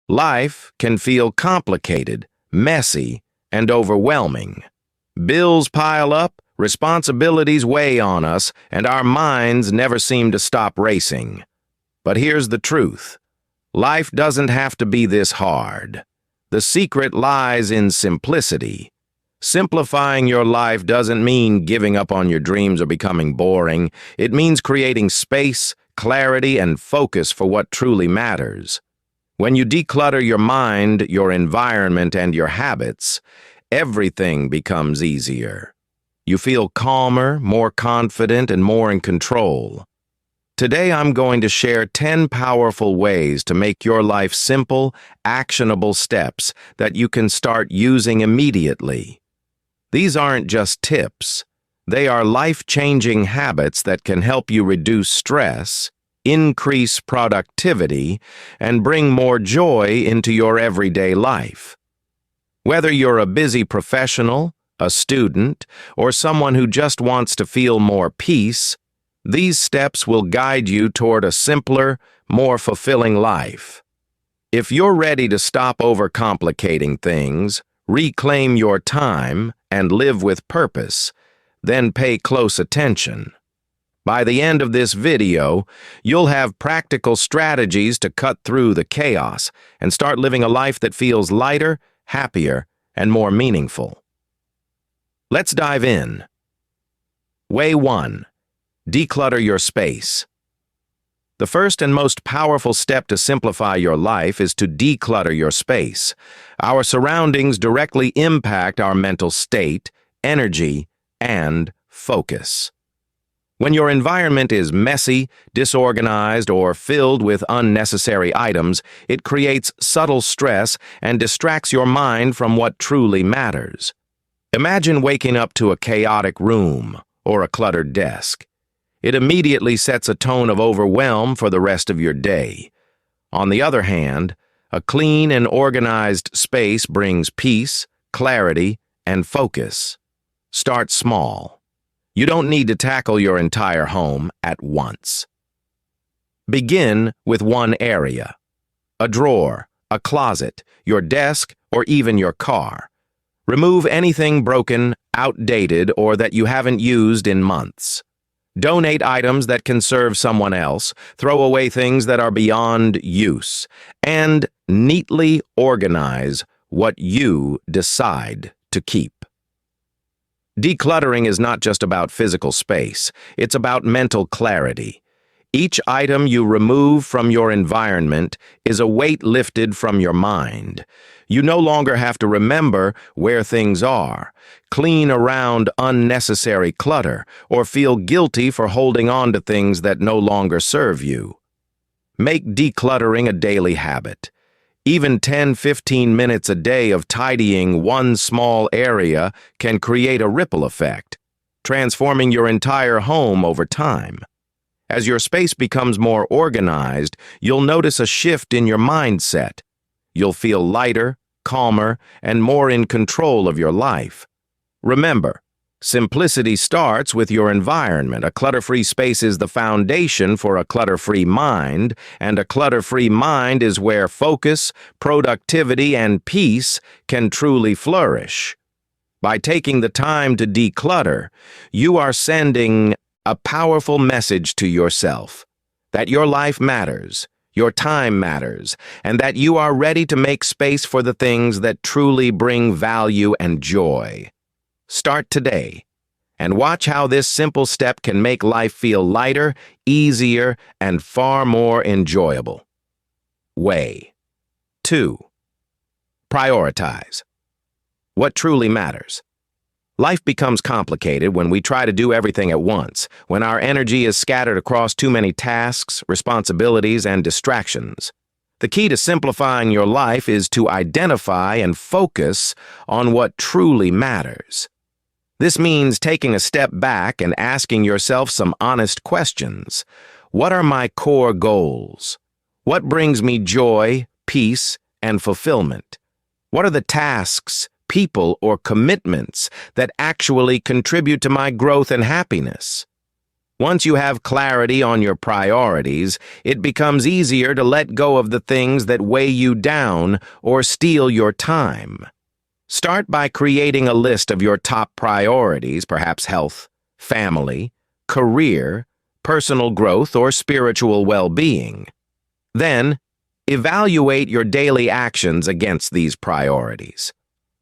Life can feel complicated, messy, and overwhelming. Bills pile up, responsibilities weigh on us, and our minds never seem to stop racing. But here's the truth. Life doesn't have to be this hard. The secret lies in simplicity. Simplifying your life doesn't mean giving up on your dreams or becoming boring. It means creating space, clarity, and focus for what truly matters. When you declutter your mind, your environment, and your habits, everything becomes easier. You feel calmer, more confident, and more in control. Today I'm going to share 10 powerful ways to make your life simple, actionable steps that you can start using immediately. These aren't just tips. They are life-changing habits that can help you reduce stress, increase productivity, and bring more joy into your everyday life. Whether you're a busy professional, a student, or someone who just wants to feel more peace, these steps will guide you toward a simpler, more fulfilling life. If you're ready to stop overcomplicating things, reclaim your time, and live with purpose, then pay close attention. By the end of this video, you'll have practical strategies to cut through the chaos and start living a life that feels lighter, happier, and more meaningful. Let's dive in. Way 1. Declutter your space. The first and most powerful step to simplify your life is to declutter your space. Our surroundings directly impact our mental state, energy, and focus. When your environment is messy, disorganized, or filled with unnecessary items, it creates subtle stress and distracts your mind from what truly matters. Imagine waking up to a chaotic room or a cluttered desk. It immediately sets a tone of overwhelm for the rest of your day. On the other hand, a clean and organized space brings peace, clarity, and focus. Start small. You don't need to tackle your entire home at once. Begin with one area. A drawer, a closet, your desk, or even your car. Remove anything broken, outdated, or that you haven't used in months. Donate items that can serve someone else, throw away things that are beyond use, and neatly organize what you decide to keep. Decluttering is not just about physical space, it's about mental clarity. Each item you remove from your environment is a weight lifted from your mind. You no longer have to remember where things are, clean around unnecessary clutter, or feel guilty for holding on to things that no longer serve you. Make decluttering a daily habit. Even 10-15 minutes a day of tidying one small area can create a ripple effect, transforming your entire home over time. As your space becomes more organized, you'll notice a shift in your mindset. You'll feel lighter, calmer, and more in control of your life. Remember, simplicity starts with your environment. A clutter-free space is the foundation for a clutter-free mind, and a clutter-free mind is where focus, productivity, and peace can truly flourish. By taking the time to declutter, you are sending a powerful message to yourself that your life matters, your time matters, and that you are ready to make space for the things that truly bring value and joy. Start today, and watch how this simple step can make life feel lighter, easier, and far more enjoyable. Way 2. Prioritize. What truly matters? Life becomes complicated when we try to do everything at once, when our energy is scattered across too many tasks, responsibilities, and distractions. The key to simplifying your life is to identify and focus on what truly matters. This means taking a step back and asking yourself some honest questions. What are my core goals? What brings me joy, peace, and fulfillment? What are the tasks, people, or commitments that actually contribute to my growth and happiness? Once you have clarity on your priorities, it becomes easier to let go of the things that weigh you down or steal your time. Start by creating a list of your top priorities, perhaps health, family, career, personal growth, or spiritual well-being. Then, evaluate your daily actions against these priorities.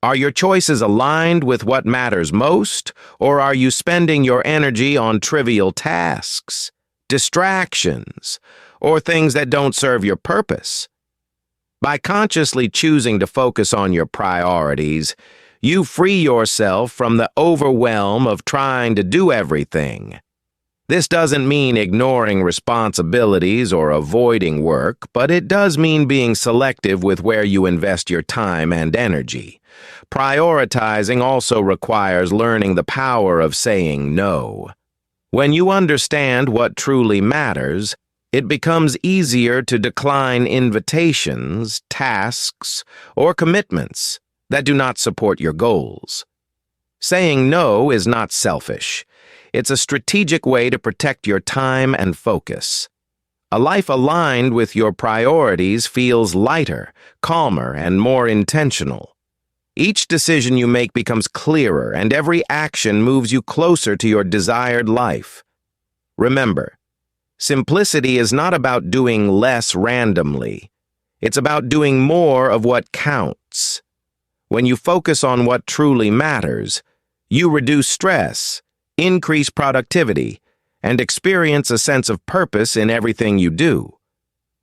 Are your choices aligned with what matters most, or are you spending your energy on trivial tasks, distractions, or things that don't serve your purpose? By consciously choosing to focus on your priorities, you free yourself from the overwhelm of trying to do everything. This doesn't mean ignoring responsibilities or avoiding work, but it does mean being selective with where you invest your time and energy. Prioritizing also requires learning the power of saying no. When you understand what truly matters, it becomes easier to decline invitations, tasks, or commitments that do not support your goals. Saying no is not selfish. It's a strategic way to protect your time and focus. A life aligned with your priorities feels lighter, calmer, and more intentional. Each decision you make becomes clearer, and every action moves you closer to your desired life. Remember, simplicity is not about doing less randomly. It's about doing more of what counts. When you focus on what truly matters, you reduce stress, increase productivity, and experience a sense of purpose in everything you do.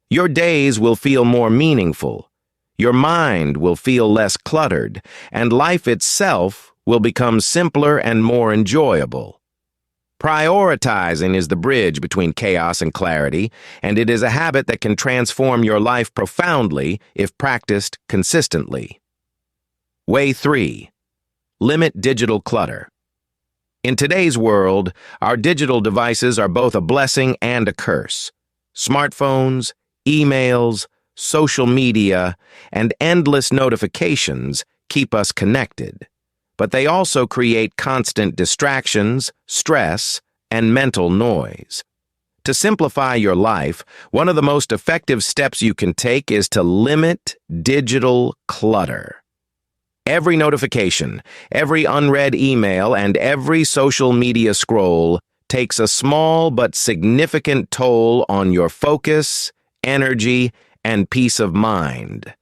Your days will feel more meaningful, your mind will feel less cluttered, and life itself will become simpler and more enjoyable. Prioritizing is the bridge between chaos and clarity, and it is a habit that can transform your life profoundly if practiced consistently. Way 3. Limit digital clutter. In today's world, our digital devices are both a blessing and a curse. Smartphones, emails, social media, and endless notifications keep us connected. But they also create constant distractions, stress, and mental noise. To simplify your life, one of the most effective steps you can take is to limit digital clutter. Every notification, every unread email, and every social media scroll takes a small but significant toll on your focus, energy, and peace of mind.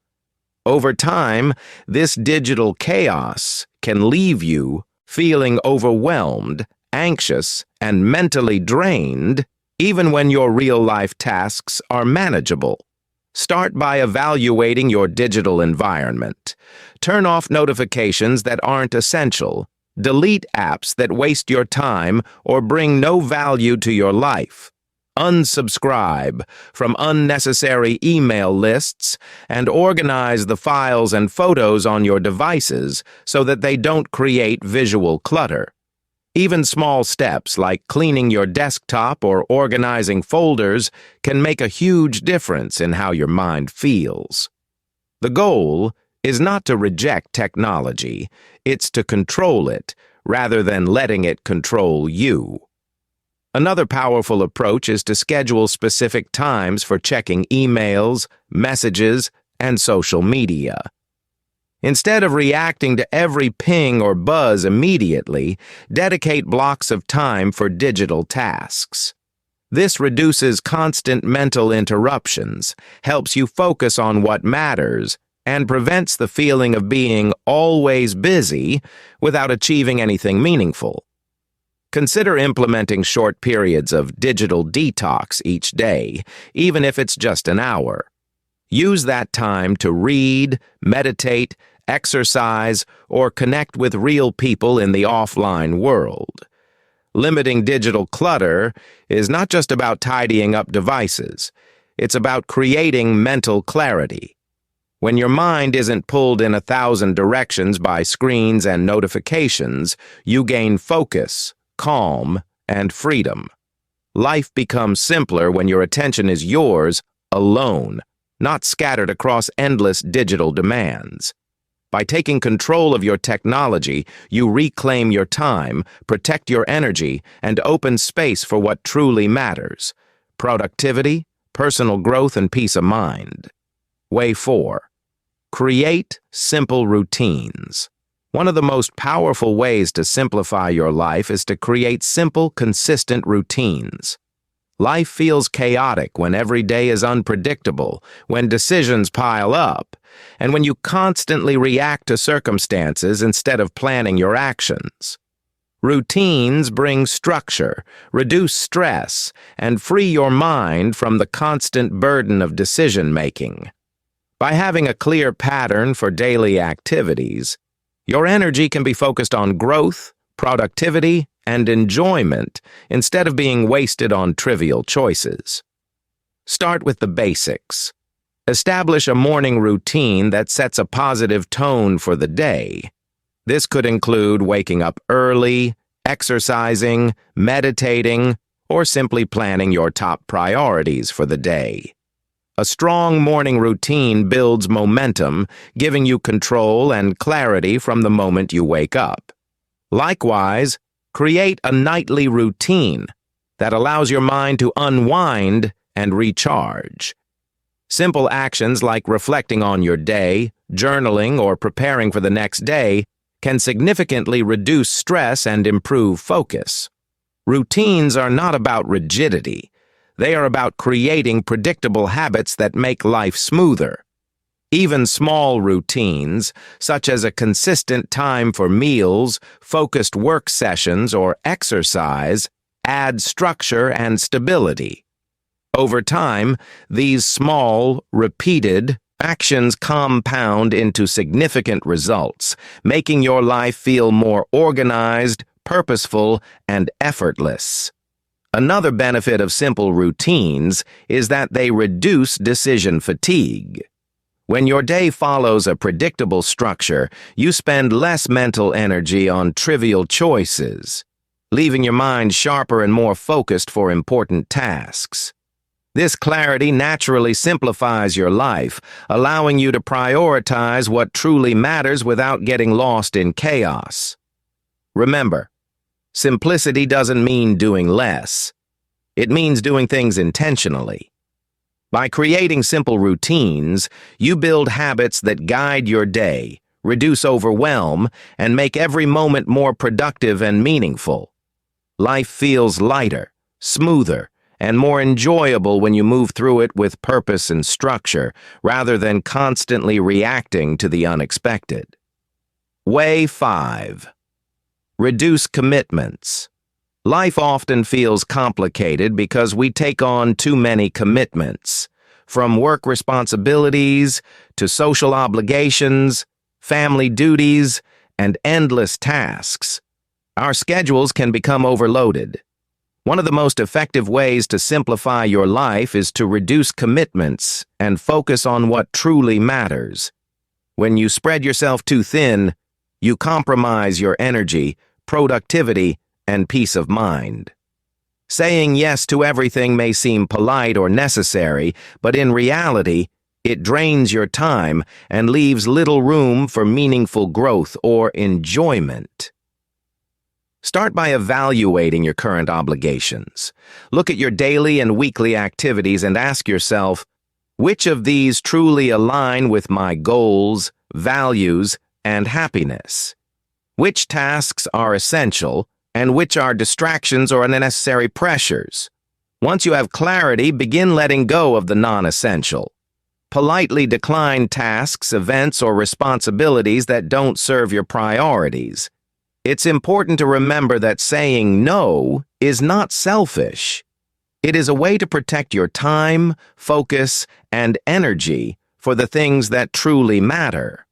Over time, this digital chaos can leave you feeling overwhelmed, anxious, and mentally drained, even when your real-life tasks are manageable. Start by evaluating your digital environment. Turn off notifications that aren't essential. Delete apps that waste your time or bring no value to your life. Unsubscribe from unnecessary email lists and organize the files and photos on your devices so that they don't create visual clutter. Even small steps like cleaning your desktop or organizing folders can make a huge difference in how your mind feels. The goal is not to reject technology, it's to control it rather than letting it control you. Another powerful approach is to schedule specific times for checking emails, messages, and social media. Instead of reacting to every ping or buzz immediately, dedicate blocks of time for digital tasks. This reduces constant mental interruptions, helps you focus on what matters, and prevents the feeling of being always busy without achieving anything meaningful. Consider implementing short periods of digital detox each day, even if it's just an hour. Use that time to read, meditate, exercise, or connect with real people in the offline world. Limiting digital clutter is not just about tidying up devices. It's about creating mental clarity. When your mind isn't pulled in 1,000 directions by screens and notifications, you gain focus, calm, and freedom. Life becomes simpler when your attention is yours, alone, not scattered across endless digital demands. By taking control of your technology, you reclaim your time, protect your energy, and open space for what truly matters: productivity, personal growth, and peace of mind. Way 4. Create simple routines. One of the most powerful ways to simplify your life is to create simple, consistent routines. Life feels chaotic when every day is unpredictable, when decisions pile up, and when you constantly react to circumstances instead of planning your actions. Routines bring structure, reduce stress, and free your mind from the constant burden of decision-making. By having a clear pattern for daily activities, your energy can be focused on growth, productivity, and enjoyment instead of being wasted on trivial choices. Start with the basics. Establish a morning routine that sets a positive tone for the day. This could include waking up early, exercising, meditating, or simply planning your top priorities for the day. A strong morning routine builds momentum, giving you control and clarity from the moment you wake up. Likewise, create a nightly routine that allows your mind to unwind and recharge. Simple actions like reflecting on your day, journaling, or preparing for the next day can significantly reduce stress and improve focus. Routines are not about rigidity. They are about creating predictable habits that make life smoother. Even small routines, such as a consistent time for meals, focused work sessions, or exercise, add structure and stability. Over time, these small, repeated actions compound into significant results, making your life feel more organized, purposeful, and effortless. Another benefit of simple routines is that they reduce decision fatigue. When your day follows a predictable structure, you spend less mental energy on trivial choices, leaving your mind sharper and more focused for important tasks. This clarity naturally simplifies your life, allowing you to prioritize what truly matters without getting lost in chaos. Remember, simplicity doesn't mean doing less. It means doing things intentionally. By creating simple routines, you build habits that guide your day, reduce overwhelm, and make every moment more productive and meaningful. Life feels lighter, smoother, and more enjoyable when you move through it with purpose and structure, rather than constantly reacting to the unexpected. Way 5. Reduce commitments. Life often feels complicated because we take on too many commitments. From work responsibilities to social obligations, family duties, and endless tasks, our schedules can become overloaded. One of the most effective ways to simplify your life is to reduce commitments and focus on what truly matters. When you spread yourself too thin, you compromise your energy, productivity, and peace of mind. Saying yes to everything may seem polite or necessary, but in reality, it drains your time and leaves little room for meaningful growth or enjoyment. Start by evaluating your current obligations. Look at your daily and weekly activities and ask yourself, which of these truly align with my goals, values, and happiness? Which tasks are essential, and which are distractions or unnecessary pressures? Once you have clarity, begin letting go of the non-essential. Politely decline tasks, events, or responsibilities that don't serve your priorities. It's important to remember that saying no is not selfish. It is a way to protect your time, focus, and energy for the things that truly matter.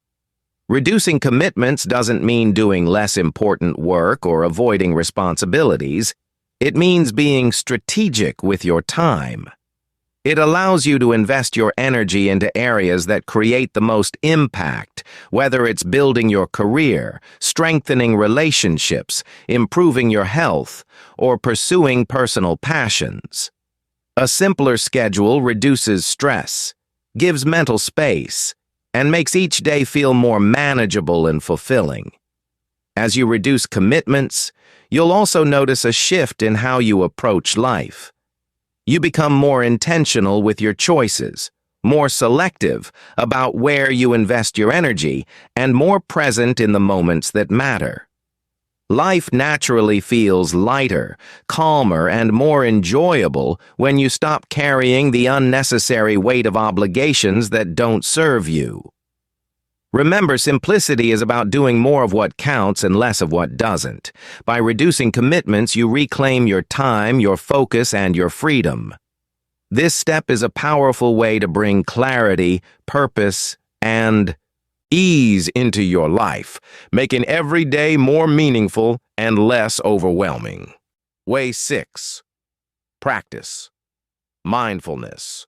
Reducing commitments doesn't mean doing less important work or avoiding responsibilities. It means being strategic with your time. It allows you to invest your energy into areas that create the most impact, whether it's building your career, strengthening relationships, improving your health, or pursuing personal passions. A simpler schedule reduces stress, gives mental space, and makes each day feel more manageable and fulfilling. As you reduce commitments, you'll also notice a shift in how you approach life. You become more intentional with your choices, more selective about where you invest your energy, and more present in the moments that matter. Life naturally feels lighter, calmer, and more enjoyable when you stop carrying the unnecessary weight of obligations that don't serve you. Remember, simplicity is about doing more of what counts and less of what doesn't. By reducing commitments, you reclaim your time, your focus, and your freedom. This step is a powerful way to bring clarity, purpose, and ease into your life, making every day more meaningful and less overwhelming. Way 6. Practice. Mindfulness.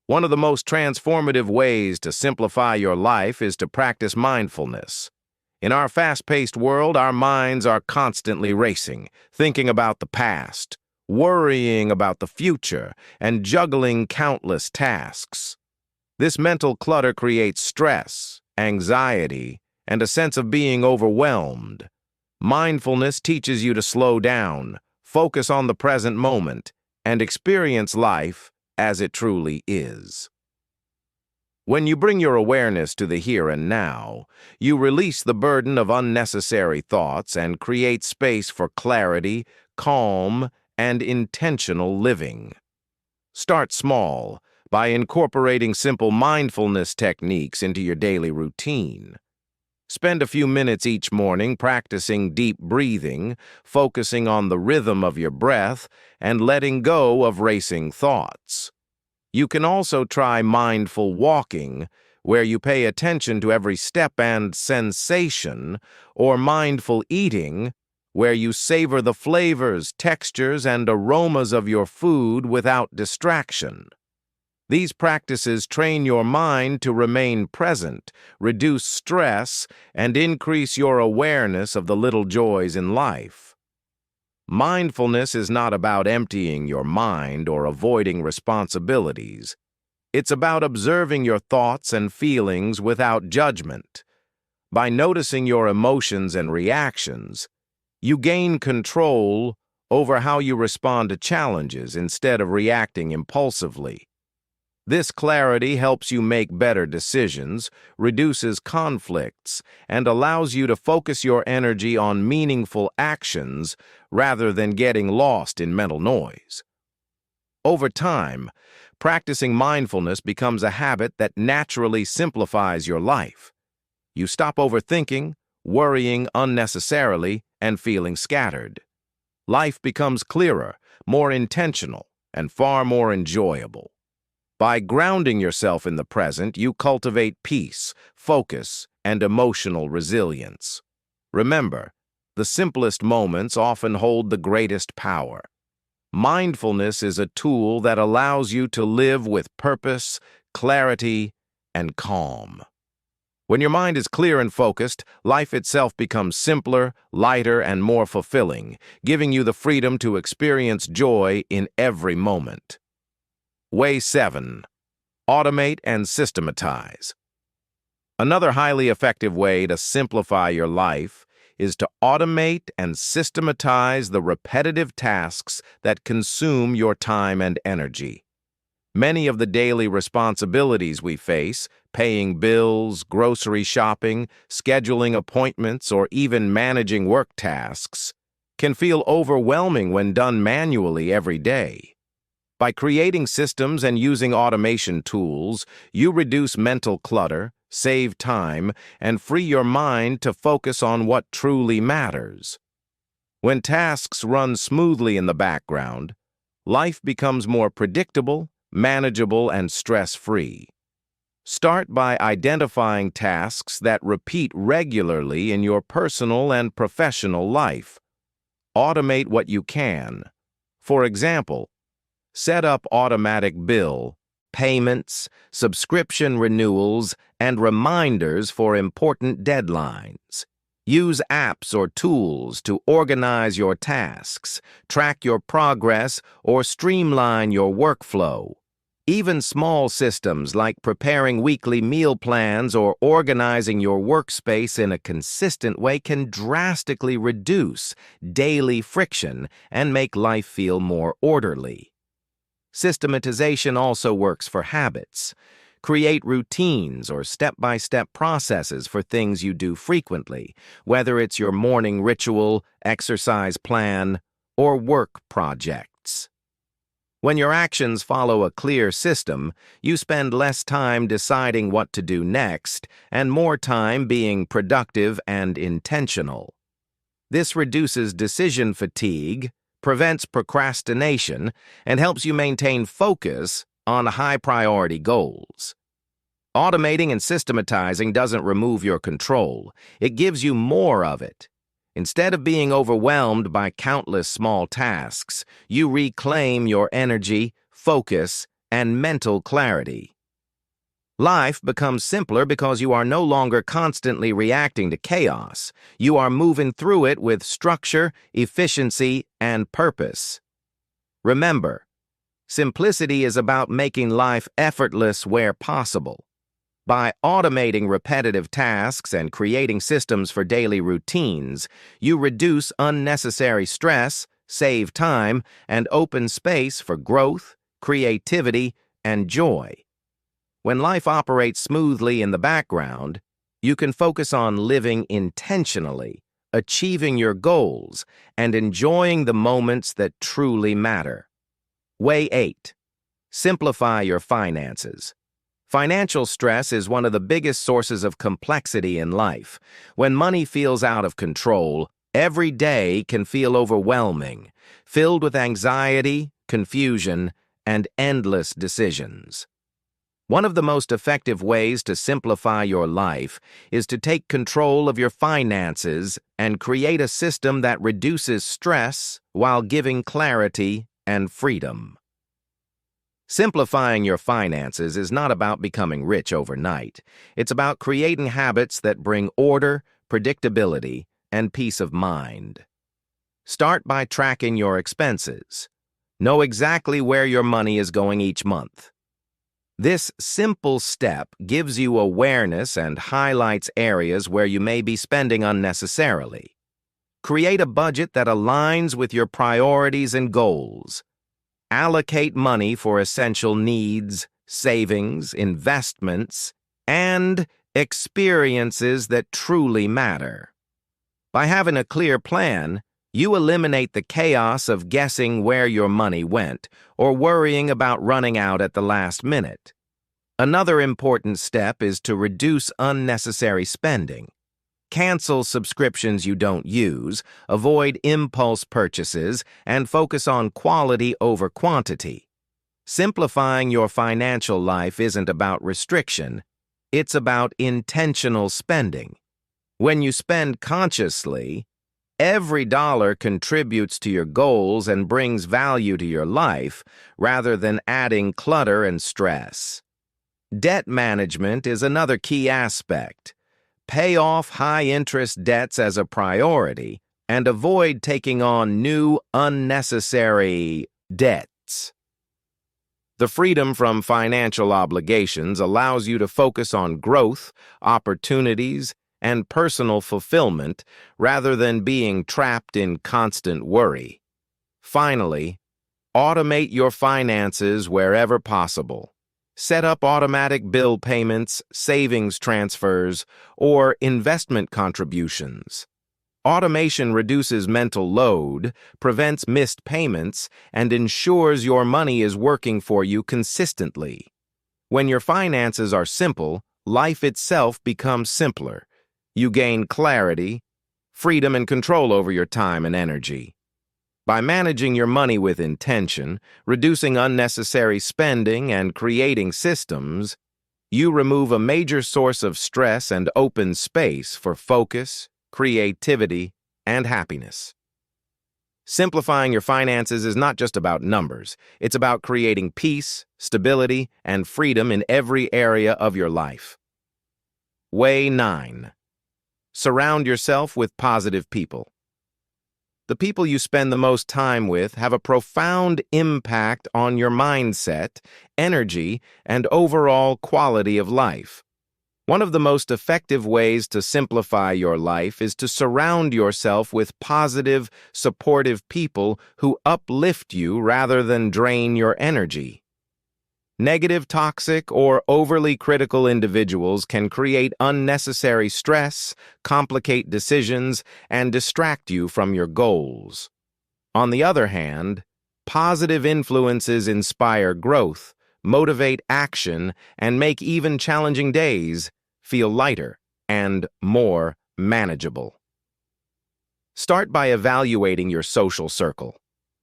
One of the most transformative ways to simplify your life is to practice mindfulness. In our fast-paced world, our minds are constantly racing, thinking about the past, worrying about the future, and juggling countless tasks. This mental clutter creates stress, anxiety, and a sense of being overwhelmed. Mindfulness teaches you to slow down, focus on the present moment, and experience life as it truly is. When you bring your awareness to the here and now, you release the burden of unnecessary thoughts and create space for clarity, calm, and intentional living. Start small by incorporating simple mindfulness techniques into your daily routine. Spend a few minutes each morning practicing deep breathing, focusing on the rhythm of your breath, and letting go of racing thoughts. You can also try mindful walking, where you pay attention to every step and sensation, or mindful eating, where you savor the flavors, textures, and aromas of your food without distraction. These practices train your mind to remain present, reduce stress, and increase your awareness of the little joys in life. Mindfulness is not about emptying your mind or avoiding responsibilities. It's about observing your thoughts and feelings without judgment. By noticing your emotions and reactions, you gain control over how you respond to challenges instead of reacting impulsively. This clarity helps you make better decisions, reduces conflicts, and allows you to focus your energy on meaningful actions rather than getting lost in mental noise. Over time, practicing mindfulness becomes a habit that naturally simplifies your life. You stop overthinking, worrying unnecessarily, and feeling scattered. Life becomes clearer, more intentional, and far more enjoyable. By grounding yourself in the present, you cultivate peace, focus, and emotional resilience. Remember, the simplest moments often hold the greatest power. Mindfulness is a tool that allows you to live with purpose, clarity, and calm. When your mind is clear and focused, life itself becomes simpler, lighter, and more fulfilling, giving you the freedom to experience joy in every moment. Way 7. Automate and systematize. Another highly effective way to simplify your life is to automate and systematize the repetitive tasks that consume your time and energy. Many of the daily responsibilities we face, paying bills, grocery shopping, scheduling appointments, or even managing work tasks, can feel overwhelming when done manually every day. By creating systems and using automation tools, you reduce mental clutter, save time, and free your mind to focus on what truly matters. When tasks run smoothly in the background, life becomes more predictable, manageable, and stress-free. Start by identifying tasks that repeat regularly in your personal and professional life. Automate what you can. For example, set up automatic bill, payments, subscription renewals, and reminders for important deadlines. Use apps or tools to organize your tasks, track your progress, or streamline your workflow. Even small systems like preparing weekly meal plans or organizing your workspace in a consistent way can drastically reduce daily friction and make life feel more orderly. Systematization also works for habits. Create routines or step-by-step processes for things you do frequently, whether it's your morning ritual, exercise plan, or work projects. When your actions follow a clear system, you spend less time deciding what to do next and more time being productive and intentional. This reduces decision fatigue, prevents procrastination, and helps you maintain focus on high-priority goals. Automating and systematizing doesn't remove your control. It gives you more of it. Instead of being overwhelmed by countless small tasks, you reclaim your energy, focus, and mental clarity. Life becomes simpler because you are no longer constantly reacting to chaos. You are moving through it with structure, efficiency, and purpose. Remember, simplicity is about making life effortless where possible. By automating repetitive tasks and creating systems for daily routines, you reduce unnecessary stress, save time, and open space for growth, creativity, and joy. When life operates smoothly in the background, you can focus on living intentionally, achieving your goals, and enjoying the moments that truly matter. Way 8. Simplify your finances. Financial stress is one of the biggest sources of complexity in life. When money feels out of control, every day can feel overwhelming, filled with anxiety, confusion, and endless decisions. One of the most effective ways to simplify your life is to take control of your finances and create a system that reduces stress while giving clarity and freedom. Simplifying your finances is not about becoming rich overnight. It's about creating habits that bring order, predictability, and peace of mind. Start by tracking your expenses. Know exactly where your money is going each month. This simple step gives you awareness and highlights areas where you may be spending unnecessarily. Create a budget that aligns with your priorities and goals. Allocate money for essential needs, savings, investments, and experiences that truly matter. By having a clear plan, you eliminate the chaos of guessing where your money went or worrying about running out at the last minute. Another important step is to reduce unnecessary spending. Cancel subscriptions you don't use, avoid impulse purchases, and focus on quality over quantity. Simplifying your financial life isn't about restriction, it's about intentional spending. When you spend consciously, every dollar contributes to your goals and brings value to your life, rather than adding clutter and stress. Debt management is another key aspect. Pay off high-interest debts as a priority and avoid taking on new, unnecessary debts. The freedom from financial obligations allows you to focus on growth, opportunities, and personal fulfillment rather than being trapped in constant worry. Finally, automate your finances wherever possible. Set up automatic bill payments, savings transfers, or investment contributions. Automation reduces mental load, prevents missed payments, and ensures your money is working for you consistently. When your finances are simple, life itself becomes simpler. You gain clarity, freedom, and control over your time and energy. By managing your money with intention, reducing unnecessary spending, and creating systems, you remove a major source of stress and open space for focus, creativity, and happiness. Simplifying your finances is not just about numbers. It's about creating peace, stability, and freedom in every area of your life. Way 9. Surround yourself with positive people. The people you spend the most time with have a profound impact on your mindset, energy, and overall quality of life. One of the most effective ways to simplify your life is to surround yourself with positive, supportive people who uplift you rather than drain your energy. Negative, toxic, or overly critical individuals can create unnecessary stress, complicate decisions, and distract you from your goals. On the other hand, positive influences inspire growth, motivate action, and make even challenging days feel lighter and more manageable. Start by evaluating your social circle.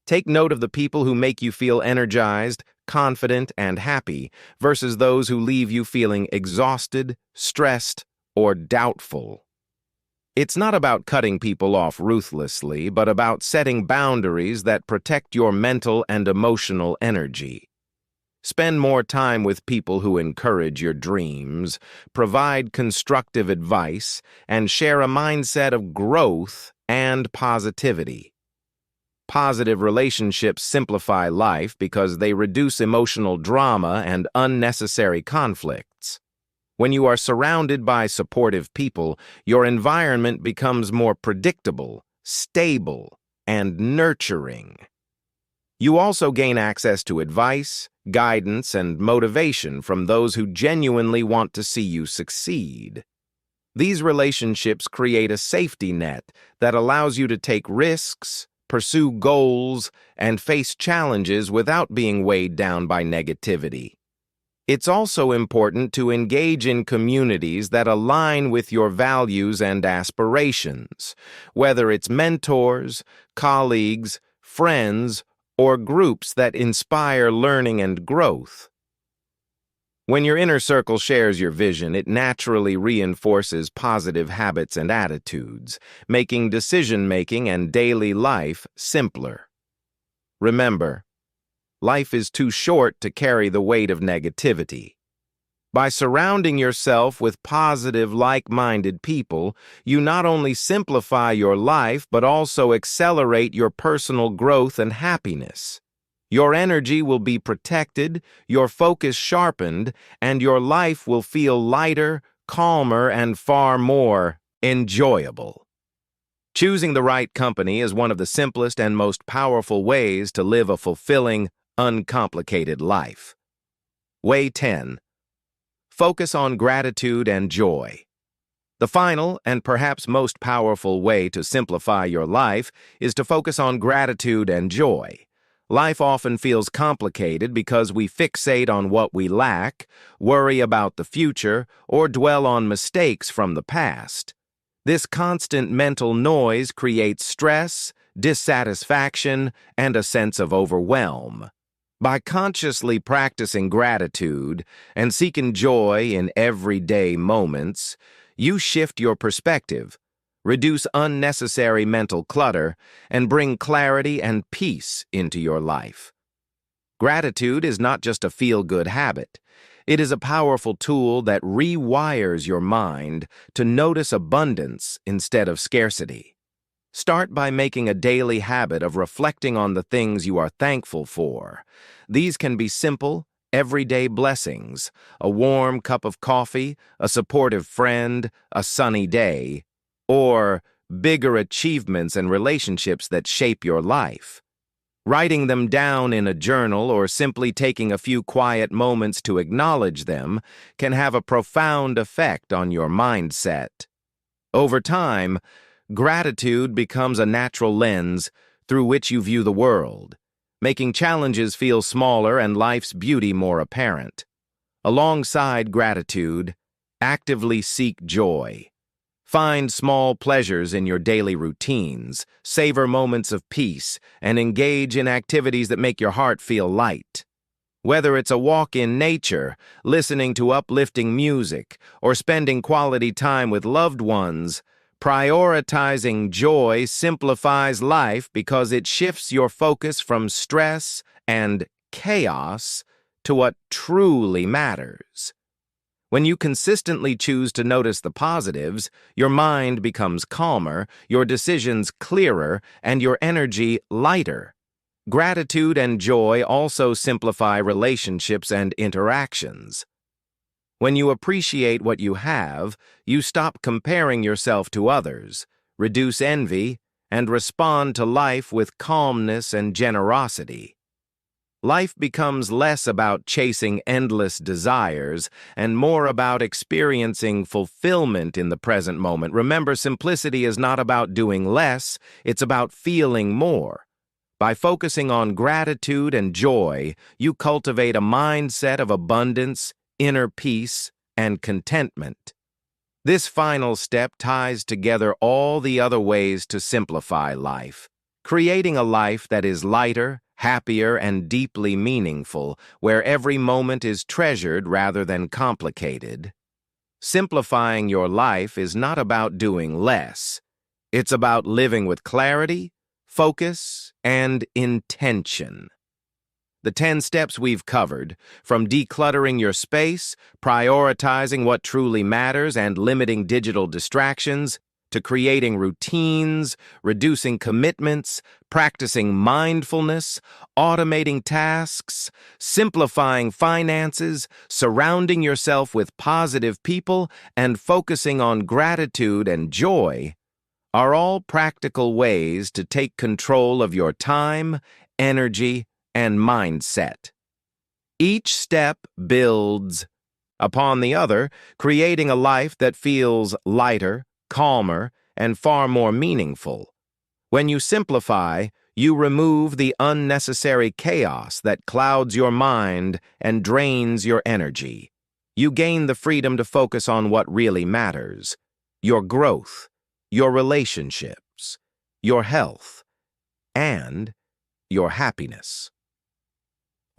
Take note of the people who make you feel energized, confident, and happy versus those who leave you feeling exhausted, stressed, or doubtful. It's not about cutting people off ruthlessly, but about setting boundaries that protect your mental and emotional energy. Spend more time with people who encourage your dreams, provide constructive advice, and share a mindset of growth and positivity. Positive relationships simplify life because they reduce emotional drama and unnecessary conflicts. When you are surrounded by supportive people, your environment becomes more predictable, stable, and nurturing. You also gain access to advice, guidance, and motivation from those who genuinely want to see you succeed. These relationships create a safety net that allows you to take risks, pursue goals, and face challenges without being weighed down by negativity. It's also important to engage in communities that align with your values and aspirations, whether it's mentors, colleagues, friends, or groups that inspire learning and growth. When your inner circle shares your vision, it naturally reinforces positive habits and attitudes, making decision-making and daily life simpler. Remember, life is too short to carry the weight of negativity. By surrounding yourself with positive, like-minded people, you not only simplify your life but also accelerate your personal growth and happiness. Your energy will be protected, your focus sharpened, and your life will feel lighter, calmer, and far more enjoyable. Choosing the right company is one of the simplest and most powerful ways to live a fulfilling, uncomplicated life. Way 10. Focus on gratitude and joy. The final and perhaps most powerful way to simplify your life is to focus on gratitude and joy. Life often feels complicated because we fixate on what we lack, worry about the future, or dwell on mistakes from the past. This constant mental noise creates stress, dissatisfaction, and a sense of overwhelm. By consciously practicing gratitude and seeking joy in everyday moments, you shift your perspective, reduce unnecessary mental clutter, and bring clarity and peace into your life. Gratitude is not just a feel-good habit. It is a powerful tool that rewires your mind to notice abundance instead of scarcity. Start by making a daily habit of reflecting on the things you are thankful for. These can be simple, everyday blessings: a warm cup of coffee, a supportive friend, a sunny day, or bigger achievements and relationships that shape your life. Writing them down in a journal or simply taking a few quiet moments to acknowledge them can have a profound effect on your mindset. Over time, gratitude becomes a natural lens through which you view the world, making challenges feel smaller and life's beauty more apparent. Alongside gratitude, actively seek joy. Find small pleasures in your daily routines, savor moments of peace, and engage in activities that make your heart feel light. Whether it's a walk in nature, listening to uplifting music, or spending quality time with loved ones, prioritizing joy simplifies life because it shifts your focus from stress and chaos to what truly matters. When you consistently choose to notice the positives, your mind becomes calmer, your decisions clearer, and your energy lighter. Gratitude and joy also simplify relationships and interactions. When you appreciate what you have, you stop comparing yourself to others, reduce envy, and respond to life with calmness and generosity. Life becomes less about chasing endless desires and more about experiencing fulfillment in the present moment. Remember, simplicity is not about doing less, it's about feeling more. By focusing on gratitude and joy, you cultivate a mindset of abundance, inner peace, and contentment. This final step ties together all the other ways to simplify life, creating a life that is lighter, happier, and deeply meaningful, where every moment is treasured rather than complicated. Simplifying your life is not about doing less. It's about living with clarity, focus, and intention. The 10 steps we've covered, from decluttering your space, prioritizing what truly matters, and limiting digital distractions, to creating routines, reducing commitments, practicing mindfulness, automating tasks, simplifying finances, surrounding yourself with positive people, and focusing on gratitude and joy, are all practical ways to take control of your time, energy, and mindset. Each step builds upon the other, creating a life that feels lighter, calmer, and far more meaningful. When you simplify, you remove the unnecessary chaos that clouds your mind and drains your energy. You gain the freedom to focus on what really matters: your growth, your relationships, your health, and your happiness.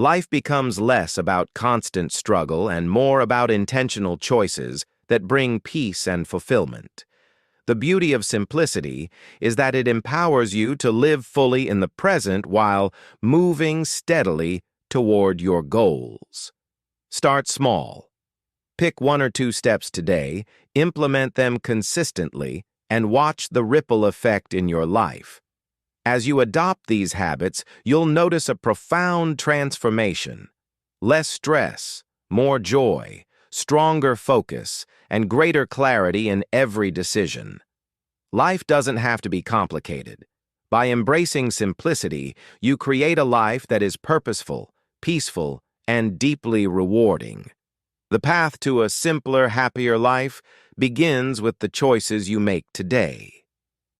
Life becomes less about constant struggle and more about intentional choices that bring peace and fulfillment. The beauty of simplicity is that it empowers you to live fully in the present while moving steadily toward your goals. Start small. Pick 1 or 2 steps today, implement them consistently, and watch the ripple effect in your life. As you adopt these habits, you'll notice a profound transformation. Less stress, more joy, stronger focus, and greater clarity in every decision. Life doesn't have to be complicated. By embracing simplicity, you create a life that is purposeful, peaceful, and deeply rewarding. The path to a simpler, happier life begins with the choices you make today.